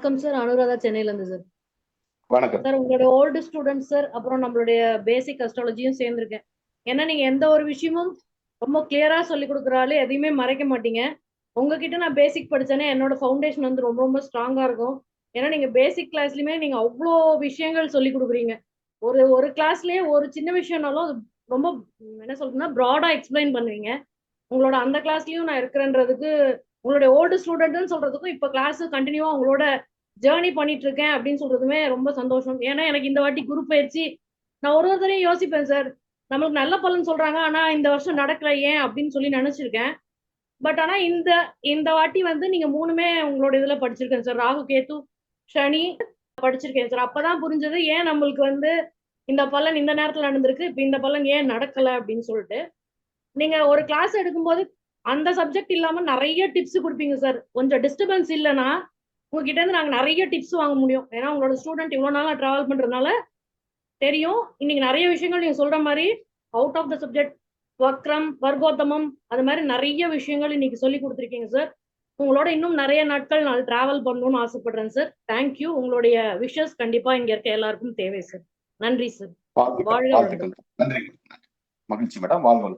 வணக்கம் சார். அனுராதா சென்னையில இருந்து சார். வணக்கம் சார், உங்களோட ஓல்டு ஸ்டூடெண்ட் சார். அப்புறம் நம்மளுடைய பேசிக் அஸ்ட்ராலஜியும் சேர்ந்திருக்கேன். ஏன்னா நீங்க எந்த ஒரு விஷயமும் ரொம்ப கிளியரா சொல்லி கொடுக்குறாலே எதையுமே மறைக்க மாட்டீங்க. உங்ககிட்ட நான் பேசிக் படிச்சேனே என்னோட ஃபவுண்டேஷன் வந்து ரொம்ப ரொம்ப ஸ்ட்ராங்கா இருக்கும். ஏன்னா நீங்க பேசிக் கிளாஸ்லயுமே நீங்க அவ்வளோ விஷயங்கள் சொல்லி கொடுக்குறீங்க. ஒரு ஒரு கிளாஸ்லயே ஒரு சின்ன விஷயம்னாலும் அது ரொம்ப என்ன சொல்றதுன்னா ப்ராடா எக்ஸ்பிளைன் பண்ணுவீங்க. உங்களோட அந்த கிளாஸ்லயும் நான் இருக்கிறேன்றதுக்கு உங்களுடைய ஓல்டு ஸ்டூடெண்ட்னு சொல்றதுக்கும் இப்ப கிளாஸ் கண்டினியூவா உங்களோட ஜேர்னி பண்ணிட்டு இருக்கேன் அப்படின்னு சொல்றதுமே ரொம்ப சந்தோஷம். ஏன்னா எனக்கு இந்த வாட்டி குரு பயிற்சி நான் ஒரு தடவையும் யோசிப்பேன் சார். நம்மளுக்கு நல்ல பலன் சொல்றாங்க, ஆனா இந்த வருஷம் நடக்கல ஏன் அப்படின்னு சொல்லி நினைச்சிருக்கேன். பட் ஆனா இந்த இந்த வாட்டி வந்து நீங்க மூணுமே உங்களோட இதுல படிச்சிருக்கேன் சார். ராகு, கேது, சனி படிச்சிருக்கேன் சார். அப்பதான் புரிஞ்சது ஏன் நம்மளுக்கு வந்து இந்த பலன் இந்த நேரத்துல நடந்திருக்கு, இப்ப இந்த பலன் ஏன் நடக்கல அப்படின்னு சொல்லிட்டு. நீங்க ஒரு கிளாஸ் எடுக்கும்போது அந்த சப்ஜெக்ட் இல்லாம நிறைய டிப்ஸ் கொடுப்பீங்க சார். கொஞ்சம் டிஸ்டர்பன்ஸ் இல்லைன்னா உங்ககிட்ட இருந்து நாங்க நிறைய டிப்ஸ் வாங்க முடியும். ஏன்னா உங்களோட ஸ்டூடெண்ட் இவ்வளவு நாளா டிராவல் பண்றதுனால தெரியும். இன்னைக்கு நிறைய விஷயங்கள் நீங்க சொல்ற மாதிரி அவுட் ஆஃப் த சப்ஜெக்ட் வக்ரம், வர்க்கோத்தமம் அது மாதிரி நிறைய விஷயங்கள் இன்னைக்கு சொல்லி கொடுத்துருக்கீங்க சார். உங்களோட இன்னும் நிறைய நாட்கள் நான் டிராவல் பண்ணணும்னு ஆசைப்படுறேன் சார். தேங்க்யூ. உங்களுடைய விஷஸ் கண்டிப்பா இங்க இருக்க எல்லாருக்கும் தேவை சார். நன்றி சார். வாழ்த்துக்கள். நன்றி. மகிழ்ச்சி மேடம். வாழ்க.